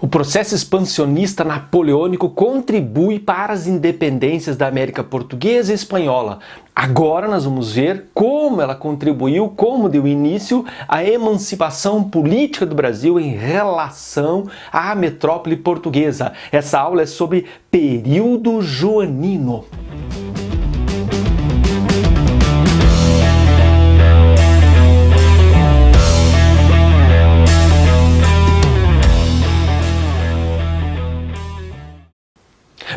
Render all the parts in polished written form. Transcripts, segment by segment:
O processo expansionista napoleônico contribui para as independências da América Portuguesa e Espanhola. Agora nós vamos ver como ela contribuiu, como deu início à emancipação política do Brasil em relação à metrópole portuguesa. Essa aula é sobre período joanino.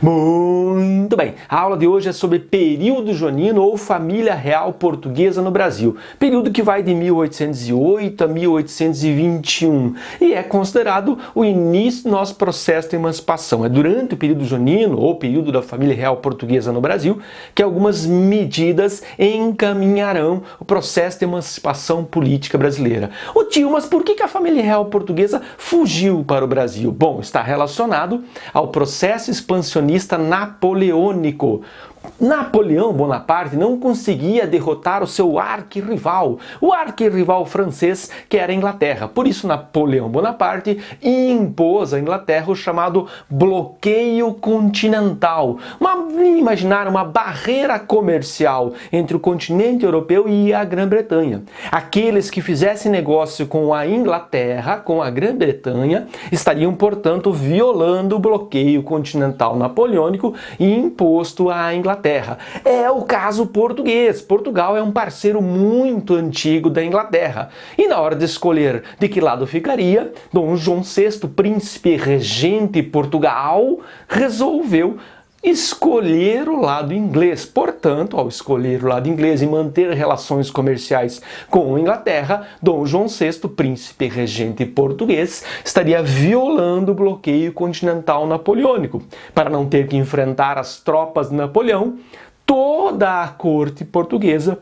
Muito bem, a aula de hoje é sobre período joanino ou família real portuguesa no Brasil, período que vai de 1808 a 1821 e é considerado o início do nosso processo de emancipação. É durante o período joanino ou período da família real portuguesa no Brasil que algumas medidas encaminharão o processo de emancipação política brasileira. Ô tio, mas por que a família real portuguesa fugiu para o Brasil? Bom, está relacionado ao processo expansionista napoleônico. Napoleão Bonaparte não conseguia derrotar o seu arquirrival, o arquirrival francês, que era a Inglaterra. Por isso, Napoleão Bonaparte impôs à Inglaterra o chamado bloqueio continental. Imaginar uma barreira comercial entre o continente europeu e a Grã-Bretanha. Aqueles que fizessem negócio com a Inglaterra, com a Grã-Bretanha, estariam, portanto, violando o bloqueio continental napoleônico imposto à Inglaterra. É o caso português. Portugal é um parceiro muito antigo da Inglaterra. E na hora de escolher de que lado ficaria, Dom João VI, príncipe regente de Portugal, resolveu escolher o lado inglês. Portanto, ao escolher o lado inglês e manter relações comerciais com a Inglaterra, Dom João VI, príncipe regente português, estaria violando o bloqueio continental napoleônico. Para não ter que enfrentar as tropas de Napoleão, toda a corte portuguesa,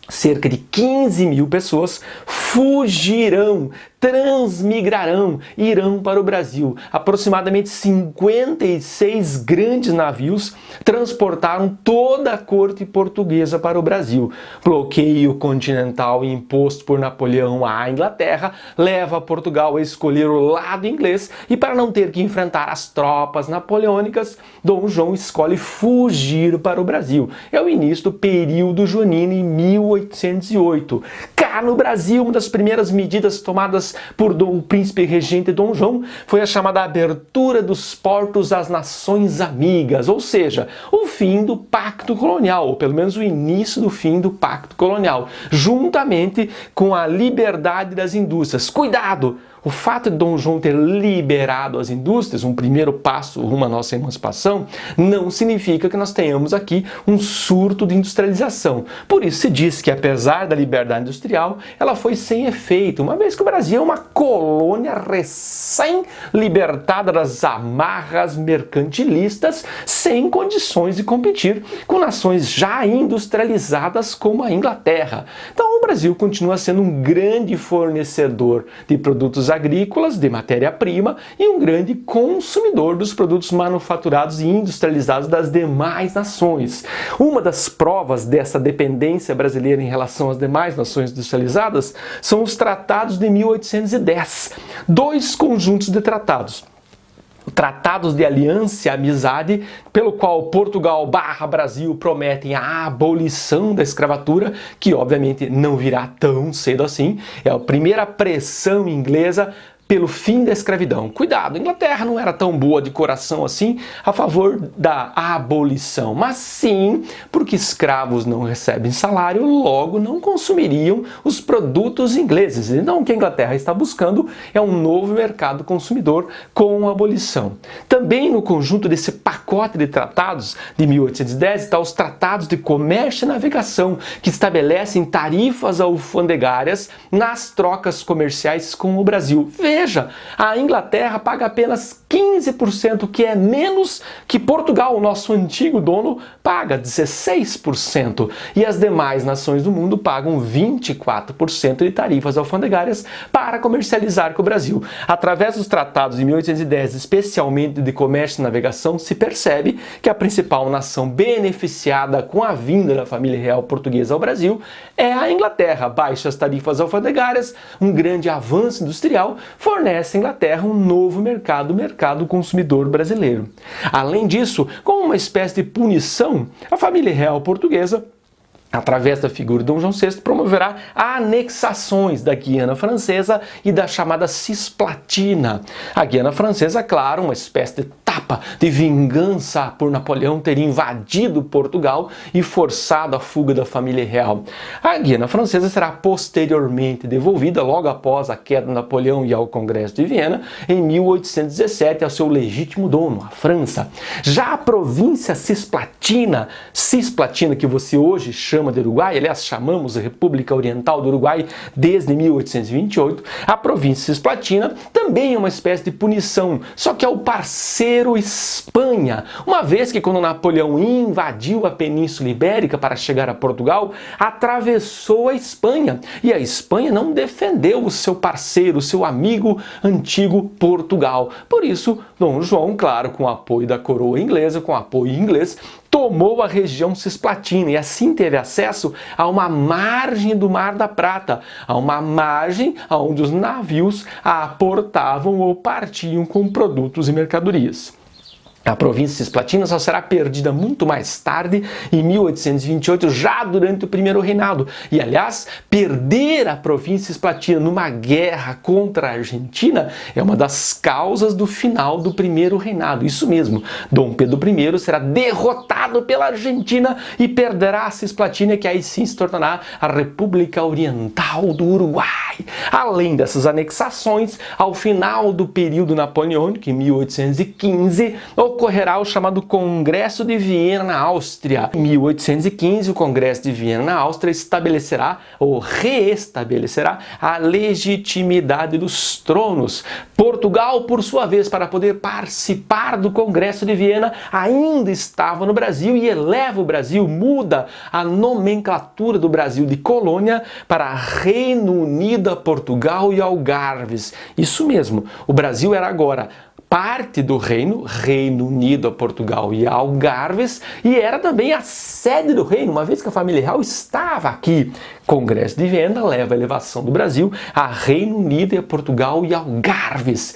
cerca de 15 mil pessoas, fugirão, transmigrarão, irão para o Brasil. Aproximadamente 56 grandes navios transportaram toda a corte portuguesa para o Brasil. Bloqueio continental imposto por Napoleão à Inglaterra leva Portugal a escolher o lado inglês e, para não ter que enfrentar as tropas napoleônicas, Dom João escolhe fugir para o Brasil. É o início do período joanino em 1808. Cá no Brasil, uma das primeiras medidas tomadas por o príncipe regente Dom João foi a chamada abertura dos portos às nações amigas, ou seja, o fim do pacto colonial, ou pelo menos o início do fim do pacto colonial, juntamente com a liberdade das indústrias. Cuidado! O fato de Dom João ter liberado as indústrias, um primeiro passo rumo à nossa emancipação, não significa que nós tenhamos aqui um surto de industrialização. Por isso se diz que, apesar da liberdade industrial, ela foi sem efeito, uma vez que o Brasil é uma colônia recém-libertada das amarras mercantilistas, sem condições de competir com nações já industrializadas como a Inglaterra. Então o Brasil continua sendo um grande fornecedor de produtos agrícolas, de matéria-prima e um grande consumidor dos produtos manufaturados e industrializados das demais nações. Uma das provas dessa dependência brasileira em relação às demais nações industrializadas são os tratados de 1810. Dois conjuntos de tratados. Tratados de aliança e amizade, pelo qual Portugal / Brasil prometem a abolição da escravatura, que obviamente não virá tão cedo assim. É a primeira pressão inglesa pelo fim da escravidão. Cuidado, a Inglaterra não era tão boa de coração assim a favor da abolição, mas sim porque escravos não recebem salário, logo não consumiriam os produtos ingleses. Então o que a Inglaterra está buscando é um novo mercado consumidor com a abolição. Também no conjunto desse pacote de tratados de 1810 está os tratados de comércio e navegação, que estabelecem tarifas alfandegárias nas trocas comerciais com o Brasil. Veja, a Inglaterra paga apenas 15%, que é menos que Portugal, o nosso antigo dono, paga 16%. E as demais nações do mundo pagam 24% de tarifas alfandegárias para comercializar com o Brasil. Através dos tratados de 1810, especialmente de comércio e navegação, se percebe que a principal nação beneficiada com a vinda da família real portuguesa ao Brasil é a Inglaterra. Baixas tarifas alfandegárias, um grande avanço industrial, foi fornece à Inglaterra um novo mercado, o mercado consumidor brasileiro. Além disso, como uma espécie de punição, a família real portuguesa, através da figura de Dom João VI, promoverá anexações da Guiana Francesa e da chamada Cisplatina. A Guiana Francesa, claro, uma espécie de tapa de vingança por Napoleão ter invadido Portugal e forçado a fuga da família real. A Guiana Francesa será posteriormente devolvida, logo após a queda de Napoleão e ao Congresso de Viena, em 1817, ao seu legítimo dono, a França. Já a província Cisplatina que você hoje chama de Uruguai, aliás, chamamos de República Oriental do Uruguai desde 1828, a província Cisplatina também é uma espécie de punição, só que ao parceiro Espanha, uma vez que quando Napoleão invadiu a Península Ibérica para chegar a Portugal, atravessou a Espanha, e a Espanha não defendeu o seu parceiro, o seu amigo antigo Portugal. Por isso, Dom João, claro, com o apoio da coroa inglesa, com o apoio inglês, tomou a região Cisplatina e assim teve acesso a uma margem do Mar da Prata, a uma margem onde os navios aportavam ou partiam com produtos e mercadorias. A província Cisplatina só será perdida muito mais tarde, em 1828, já durante o primeiro reinado. E, aliás, perder a província Cisplatina numa guerra contra a Argentina é uma das causas do final do primeiro reinado. Isso mesmo, Dom Pedro I será derrotado pela Argentina e perderá a Cisplatina, que aí sim se tornará a República Oriental do Uruguai. Além dessas anexações, ao final do período napoleônico, em 1815, ocorrerá o chamado Congresso de Viena na Áustria. Em 1815, o Congresso de Viena na Áustria estabelecerá ou reestabelecerá a legitimidade dos tronos. Portugal, por sua vez, para poder participar do Congresso de Viena, ainda estava no Brasil e eleva o Brasil, muda a nomenclatura do Brasil de colônia para Reino Unido, Portugal e Algarves. Isso mesmo, o Brasil era agora parte do Reino Unido, Portugal e Algarves, e era também a sede do reino, uma vez que a família real estava aqui. Congresso de Viena leva a elevação do Brasil a Reino Unido, Portugal e Algarves.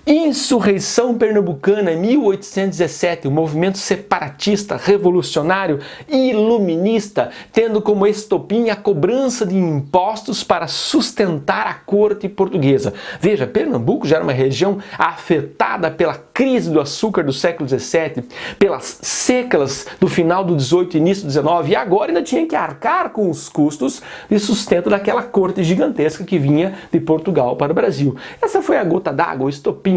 Insurreição Pernambucana em 1817, o movimento separatista, revolucionário e iluminista, tendo como estopim a cobrança de impostos para sustentar a corte portuguesa. Veja, Pernambuco já era uma região afetada pela crise do açúcar do século XVII, pelas secas do final do XVIII e início do XIX, e agora ainda tinha que arcar com os custos de sustento daquela corte gigantesca que vinha de Portugal para o Brasil. Essa foi a gota d'água, o estopim.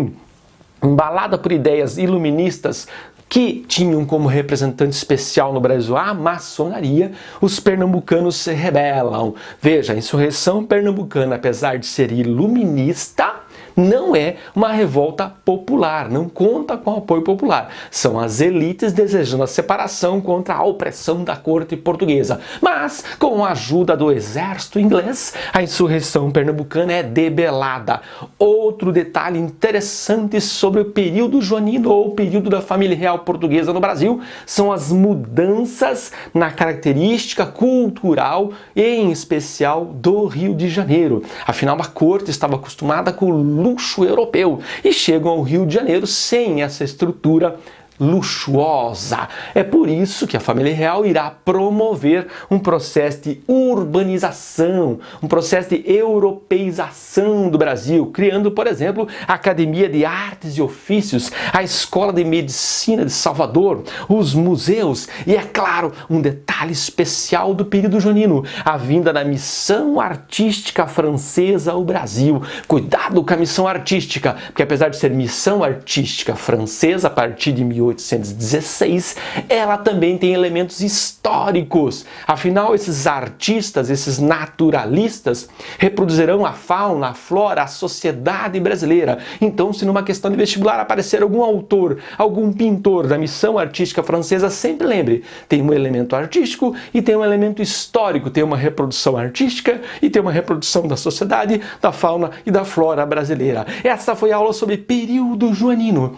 Embalada por ideias iluministas que tinham como representante especial no Brasil a maçonaria, os pernambucanos se rebelam. Veja, a insurreição pernambucana, apesar de ser iluminista, não é uma revolta popular, não conta com apoio popular. São as elites desejando a separação contra a opressão da corte portuguesa. Mas, com a ajuda do exército inglês, a insurreição pernambucana é debelada. Outro detalhe interessante sobre o período joanino ou período da família real portuguesa no Brasil são as mudanças na característica cultural e, em especial, do Rio de Janeiro. Afinal, a corte estava acostumada com o luxo europeu e chegam ao Rio de Janeiro sem essa estrutura luxuosa. É por isso que a família real irá promover um processo de urbanização, um processo de europeização do Brasil, criando, por exemplo, a Academia de Artes e Ofícios, a Escola de Medicina de Salvador, os museus e, é claro, um detalhe especial do período joanino, a vinda da missão artística francesa ao Brasil. Cuidado com a missão artística, porque apesar de ser missão artística francesa a partir de 1816, ela também tem elementos históricos. Afinal, esses artistas, esses naturalistas, reproduzirão a fauna, a flora, a sociedade brasileira. Então, se numa questão de vestibular aparecer algum autor, algum pintor da missão artística francesa, sempre lembre, tem um elemento artístico e tem um elemento histórico, tem uma reprodução artística e tem uma reprodução da sociedade, da fauna e da flora brasileira. Essa foi a aula sobre período joanino.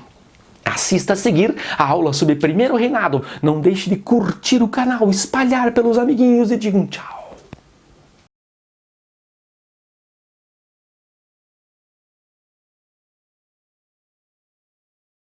Assista a seguir a aula sobre primeiro reinado. Não deixe de curtir o canal, espalhar pelos amiguinhos e diga um tchau.